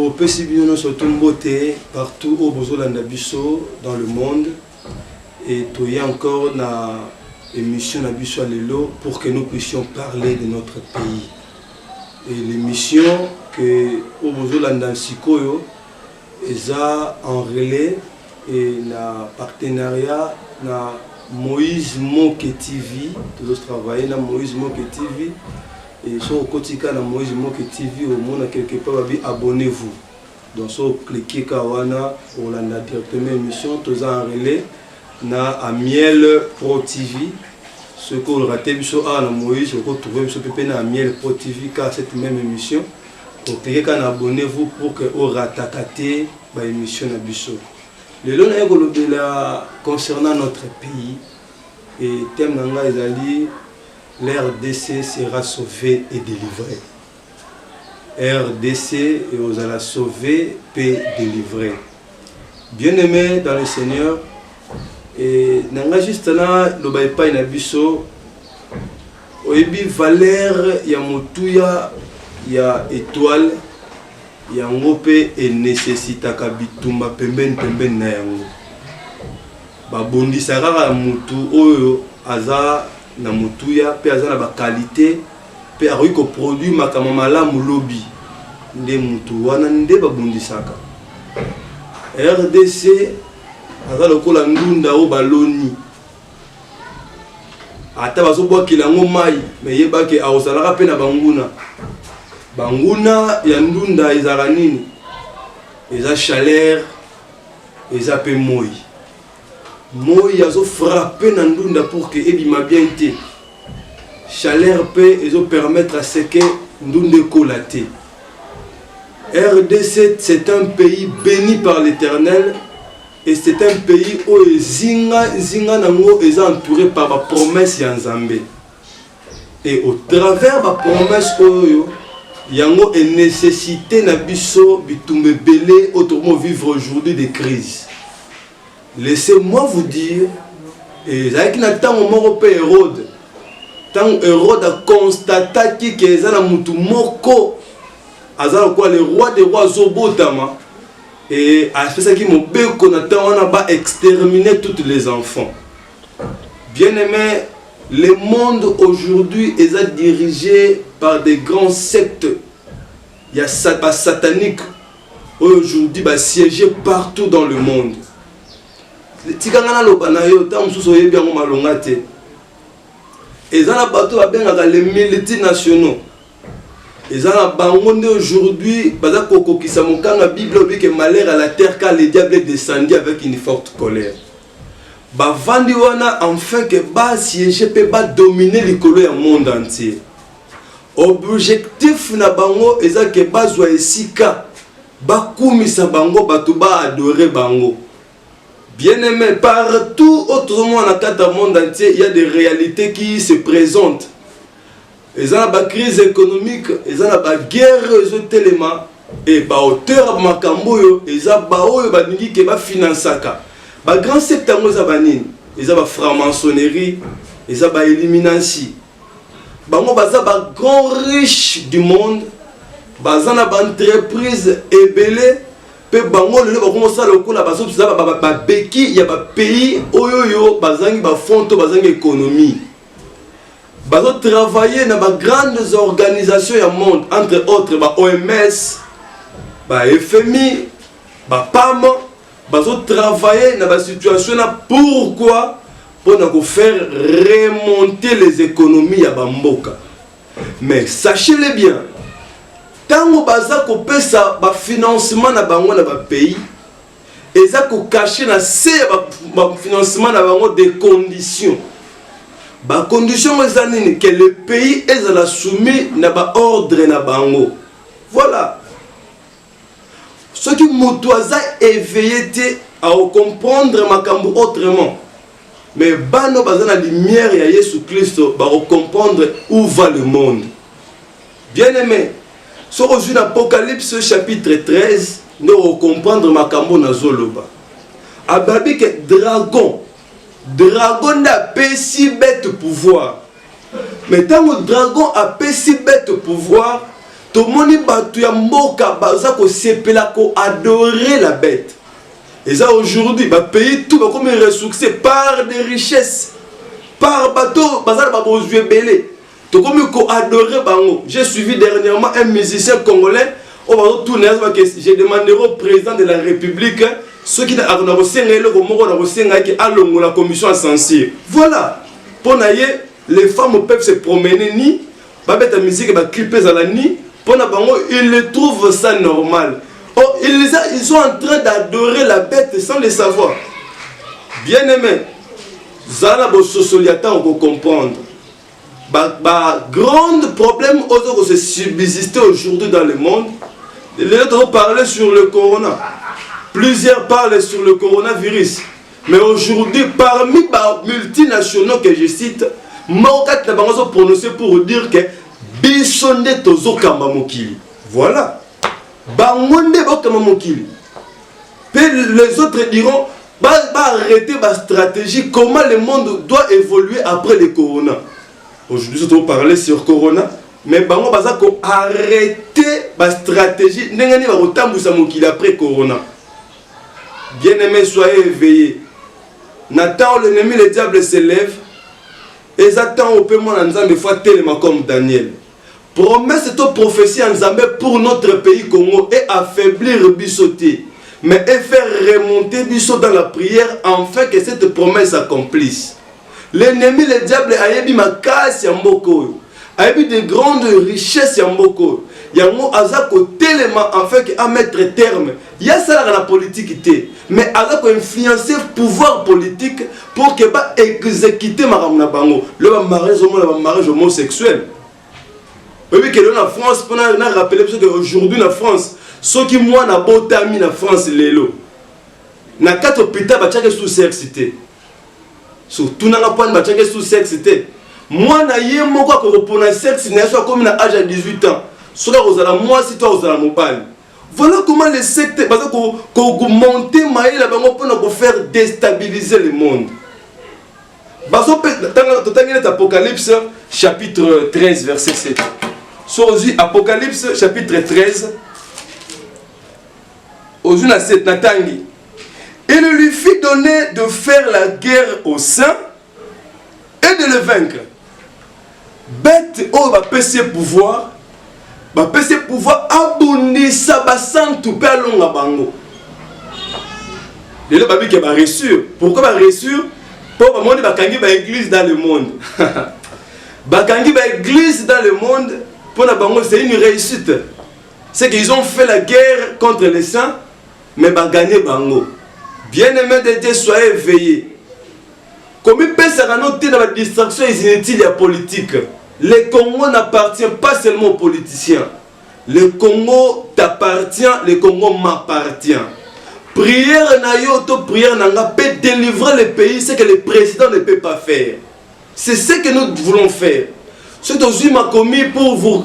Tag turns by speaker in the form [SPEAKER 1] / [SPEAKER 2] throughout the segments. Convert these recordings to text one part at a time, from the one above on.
[SPEAKER 1] to pesibino surtout mbote partout au bozolanda biso dans le monde et to y a encore na émission na biso lelo pour que nous puissions parler de notre pays. Et l'émission que au bozolanda sikoyo eza en relais et na partenariat na Moïse Moke TV, tous travailler na Moïse Moke TV et sur le quotidien na Moïse Moke TV au monde quelque part abonnez-vous. Donc sur cliquer kawana pour la directement émission tous en relais na Amiel Pro TV. Ce qu'on raté biso na Moïse on retrouver biso pepe na Amiel Pro TV car cette même émission. Donc cliquez quand abonnez-vous pour que au ratakate ba émission na biso. Le long na concernant notre pays et thème nanga ezali l'RDC sera sauvé et délivré. RDC et aux allons sauver et délivré. Bien-aimés dans le Seigneur, et nanga juste là le baïpa na biso oyebi valeur ya motuya ya étoile yango pe e nécessitaka bitumba pembeni na yango babondisaka kaka mutu oyo aza na mutuya pe aza na ba qualité pe akoki ko produit makambo malamu lobi nde mutu wana nde babondisaka. RDC aza lokola ndunda o baloni ata bazobwakila yango mai me yebaki aosalaka pe na banguna banguna ya ndunda ezala nini eza chaleur eza pe moi azo frapper na ndunda pour que ebima bien te chaleur pe ezo permettre à ce que ndunda kolate. RDC c'est un pays béni par l'Éternel et c'est un pays où zinga nango eza entouré par la promesse ya Nzambe et au travers la promesse oyo yango est nécessité na biso bitumbe belé autrement vivre aujourd'hui des crises. Laissez-moi vous dire et avec na tango moko pe Hérode a constaté que ezana mutu moko azala quoi le roi des rois zobotama et a fait ça qui mobeko na tango na ba exterminer tous les enfants. Bien-aimés, le monde aujourd'hui est dirigé par des grands sectes. Il y a satanique aujourd'hui siégé partout dans le monde. Tikangana lobanayo ta mususo yebi yango malonga te. Ezana bato babengaka les multinationaux. Ezana bango nde aujourd'hui baza kokokisa mokanga Bible obi que malheur à la terre car le diable est descendu avec une forte colère. Bavandi wana enfin que ba siéger peut ba dominer l'écolo du monde entier. Objectif na bango eza que bazwa esika ba kumisa bango bato ba adorer bango. Bien-aimé, partout autrement dans le monde entier, il y a des réalités qui se présentent. Ils ont la crise économique, ils ont la guerre tellement et ba auteur makambo ils ont ba oyo ba ningi ke ba finansaka. Ba grand secteur ngo za banini, ils ont ba franc-maçonnerie, ils ont ba illuminati. Bango baza ba grand riche du monde, baza na ba entreprise ebele. Pe bango lelo bakomosa lokola baso ba beki ya ba pays oyoyo bazangi ba fonto bazangi économie. Bazo travailler dans ba grandes organisations ya monde entre autres ba OMS, ba FMI, ba PAM, bazo travailler dans ba situation na pourquoi pour faire remonter les économies ya ba mboka. Mais sachez-le bien, tango baza ko pesa ba financement na bango na ba pays eza ko cacher na se ba financement na bango des conditions ba conditions ezanini que le pays ezala soumis na ba ordre na bango. Voilà ce qui motoaza éveillé te à comprendre makambo autrement mais bano baza na lumière ya Yesu Christo ba comprendre où va le monde. Bien-aimé, sur l'Apocalypse chapitre 13, nous comprendre makambo na zoloba. Ababi que dragon n'a pas si bête pouvoir. Mais tant que dragon a pas si bête pouvoir, Tout le monde batu ya mboka baza ko sepela ko adorer la bête. Et ça aujourd'hui, bah pays tout comme ressourcé par des richesses, par bateau, bazar ba bozué belé. Tout comme ko adorer bango. J'ai suivi dernièrement un musicien congolais. On va retourner j'ai demandé au président de la République ceux qui a la commission à censure. Voilà. Pour naïe, les femmes peuvent se promener ni ba bête musique ba clipper à la ni. Pour na bango, ils le trouvent ça normal. Oh, ils sont en train d'adorer la bête sans le savoir. Bien aimé, Zala bo sosoliata on peut comprendre. Grand problème aux se subsister aujourd'hui dans le monde. Les autres ont parlé sur le corona. Plusieurs parlent sur le coronavirus. Mais aujourd'hui, parmi les multinationaux que je cite, Maokat n'a pas prononcé pour dire que Bissonde Tozo Kamamokili. Voilà. Bangonde Bokamamokili. Les autres diront, arrêter la stratégie, comment le monde doit évoluer après le corona. Aujourd'hui, nous allons parler sur corona. Mais bango baza ko arrêter la stratégie n'engani ba kotambusa mokili après corona. Bien aimé, soyez éveillés. Nathan l'ennemi le diable s'élève. Et Satan au paiement en Nzambe fois tellement comme Daniel. Promesse de prophétie en Nzambe pour notre pays Congo et affaiblir Bissoté. Mais et faire remonter Bissot dans la prière afin que cette promesse s'accomplisse. L'ennemi le diable a yebi makasi ya mboko. Il y a eu de grandes richesses en Mboko. Il y a un télément afin à mettre terme. Il y a ça dans la politique. Mais il y a influencer le pouvoir politique pour que pas exécuter le mariage homosexuel. Oui, que en France, on a rappelé qu'aujourd'hui en France, ceux qui moi na botami en France lelo. Na 4 hôpitaux bachake sous sexité. Surtout na pas bachake sous sexité. Moi, je suis pour le sexe, je suis comme à l'âge de 18 ans. Moi, si toi, vous mobile. Voilà comment les sectes monter pour faire déstabiliser le monde. Apocalypse chapitre 13, verset 7. Apocalypse chapitre 13, il lui fit donner de faire la guerre aux saints et de le vaincre. Bête oh va passer pouvoir abonisa basantu pe alonga bango. Les babi qui va réussir. Pourquoi va réussir? Pour ba monde bakangi ba église dans le monde. Bakangi ba église dans le monde pour na bango c'est une réussite. C'est qu'ils ont fait la guerre contre les saints mais ba gagner bango. Bien-aimés de Dieu, soyez éveillés. Comme il peut se noter dans la distraction inutile et politique. Le Congo n'appartient pas seulement aux politiciens. Le Congo t'appartient, le Congo m'appartient. Prière nayoto, prière nanga peut délivrer le pays, ce que le président ne peut pas faire. C'est ce que nous voulons faire. Ce que Jésus m'a commis pour vous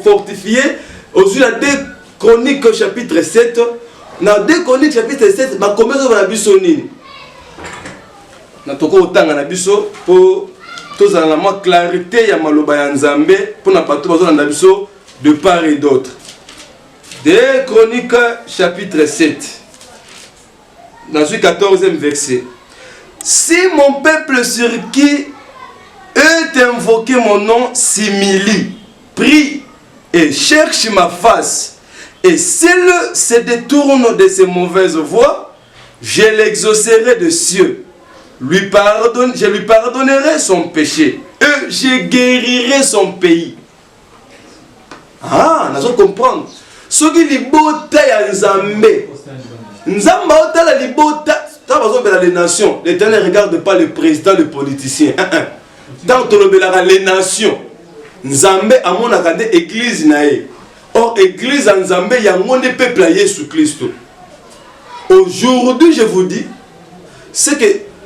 [SPEAKER 1] fortifier, aujourd'hui la 2 Chroniques chapitre 7, dans 2 Chroniques chapitre 7, ma commis sur la bisonine. Na toko otanga na biso pour tous en la clarté ya maloba ya Nzambe pour na pato bazo na biso de part et d'autre. 2 Chroniques chapitre 7 dans le 14e verset. Si mon peuple sur qui est invoqué mon nom s'humilie, prie et cherche ma face, et s'il se détourne de ses mauvaises voies, je l'exaucerai de cieux. Je lui pardonnerai son péché et je guérirai son pays. Ah, nous allons comprendre. Ce qui est libota ya Nzambe. Nzamba otala libota. Tant que les nations, l'Éternel ne regarde pas le président, le politicien. Tant que les nations, Nzambe a mon akande église nae. Or église en Nzambe il y a mon peuple à Jésus Christ. Aujourd'hui, je vous dis, c'est que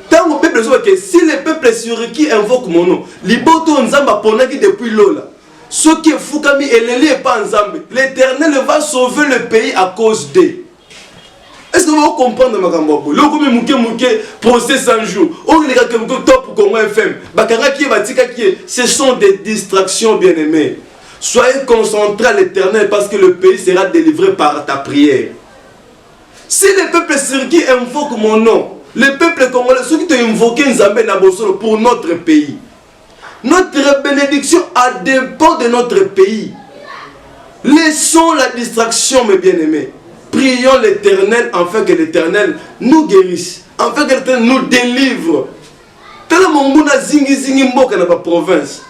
[SPEAKER 1] tant que peuple que si le peuple sur qui invoque mon nom, liboto Nzamba ponaki depuis lola. Ce qui est fou comme il est pas Nzambe, l'Éternel va sauver le pays à cause d'eux. Est-ce que vous comprenez ma gambo? Le comme mouké procès 100 jours. On les gars que top Congo FM. Bakanga qui batika qui ce sont des distractions bien-aimés. Soyez concentrés à l'Éternel parce que le pays sera délivré par ta prière. Si les peuples sur qui invoquent mon nom, les peuples congolais, ceux qui t'ont invoqué Nzambe Nabosolo pour notre pays, notre bénédiction dépend de notre pays. Laissons la distraction, mes bien-aimés. Prions l'Éternel afin que l'Éternel nous guérisse, afin que l'Éternel nous délivre. Tala monguna zingi zingi mboka dans la province.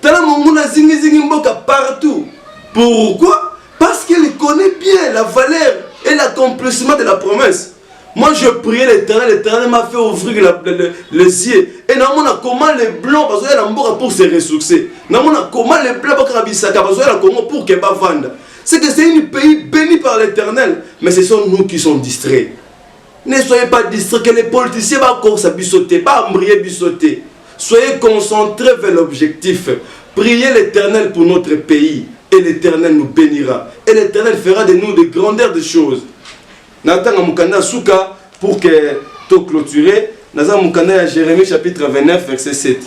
[SPEAKER 1] Tala monguna zingi zingi mboka partout. Pourquoi? Parce qu'il connaît bien la valeur et l'accomplissement de la promesse. Moi je priais l'Éternel m'a fait ouvrir les yeux. Et non, on a comment les blancs pour se ressourcer. Non, on a comment les blancs pour qu'ils vendent. C'est que c'est un pays béni par l'Éternel. Mais ce sont nous qui sommes distraits. Ne soyez pas distraits, que les politiciens vont s'abissoter, pas embrayer bissoter. Soyez concentrés vers l'objectif. Priez l'Éternel pour notre pays. Et l'Éternel nous bénira. Et l'Éternel fera de nous de grandeurs de choses. Nathan Mukanda Souka, pour que tu clôturer, Nathan Mukanda Jérémie chapitre 29 verset 7.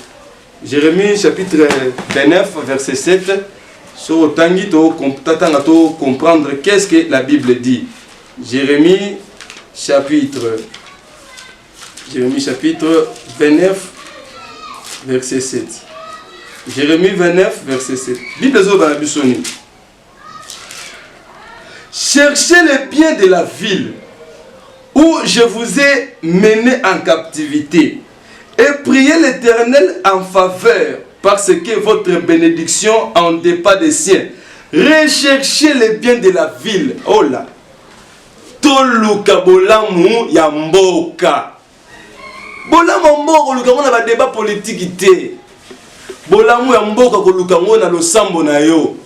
[SPEAKER 1] Jérémie chapitre 29 verset 7. Sur Tangi to comprendre qu'est-ce que la Bible dit. Jérémie chapitre 29 verset 7. Jérémie 29 verset 7. Bible zo ba bisoni. Cherchez les biens de la ville où je vous ai mené en captivité et priez l'Éternel en faveur parce que votre bénédiction en dépend des siens. Recherchez les biens de la ville. Oh là. Toluka bolamu ya mboka. Bolamu mboka luka mona ba débat politique té. Bolamu ya mboka ko luka mona lo sambo na yo.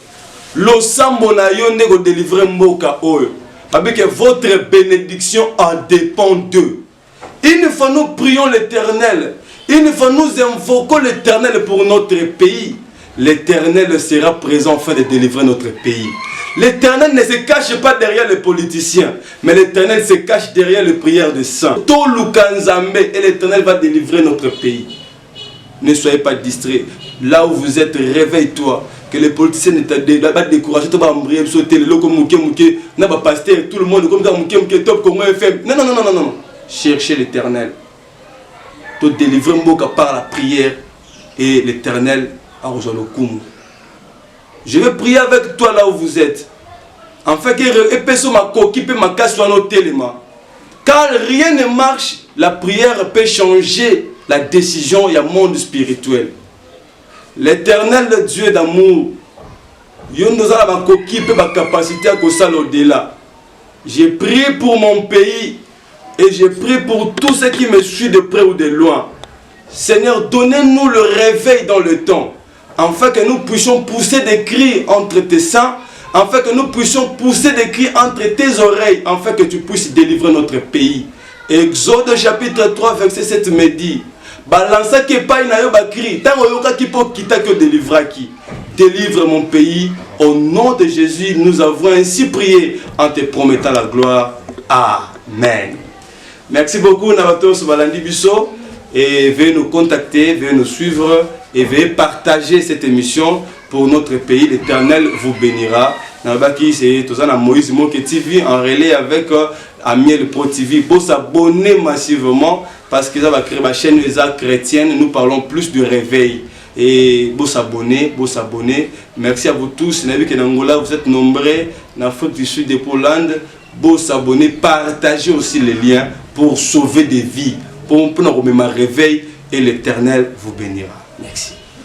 [SPEAKER 1] Lo sambo na yo ndeko délivrer mboka oyo. Avec que votre bénédiction en dépend d'eux. Une fois nous prions l'Éternel, une fois nous invoquons l'Éternel pour notre pays, l'Éternel sera présent afin de délivrer notre pays. L'Éternel ne se cache pas derrière les politiciens, mais l'Éternel se cache derrière les prières des saints. Et l'Éternel va délivrer notre pays. Ne soyez pas distraits. Là où vous êtes, réveille-toi. Que les politiciens ne t'ont pas découragé, tu vas embrayer, sauter le loco, mouké, n'a pas pasteur, tout le monde, comme ça, mouké, top, comme FM. Non, non, non, non, non. Cherchez l'Éternel. Te délivrer mboka par la prière et l'Éternel a rejoint le coup. Je vais prier avec toi là où vous êtes. En fait, que ma coquille peut ma casse sur nos éléments. Car rien ne marche, la prière peut changer la décision et le monde spirituel. L'Éternel, le Dieu d'amour, il nous a ma coquille peut ma capacité à causer au-delà. J'ai prié pour mon pays et j'ai prié pour tous ceux qui me suivent de près ou de loin. Seigneur, donnez-nous le réveil dans le temps, afin que nous puissions pousser des cris entre tes seins, afin que nous puissions pousser des cris entre tes oreilles, afin que tu puisses délivrer notre pays. Exode chapitre 3 verset 7 me dit, balança que pas na yo ba cri, tant oyoka ki po kita que délivra qui. Délivre mon pays, au nom de Jésus, nous avons ainsi prié en te promettant la gloire. Amen. Merci beaucoup Navatos Balandi Bisso et veuillez nous contacter, veuillez nous suivre et veuillez partager cette émission pour notre pays. L'Éternel vous bénira. Nabaki c'est Tozana Moïse Moke TV en relais avec Amiel Pro TV. Pour s'abonner massivement parce que ça va créer ma chaîne chrétienne. Nous parlons plus de réveil. Et beau s'abonner, beau s'abonner. Merci à vous tous. N'Angola, vous êtes nombreux. En Afrique du Sud et Pologne, beau s'abonner, partagez aussi les liens pour sauver des vies, pour nous réveil et l'Éternel vous bénira. Merci.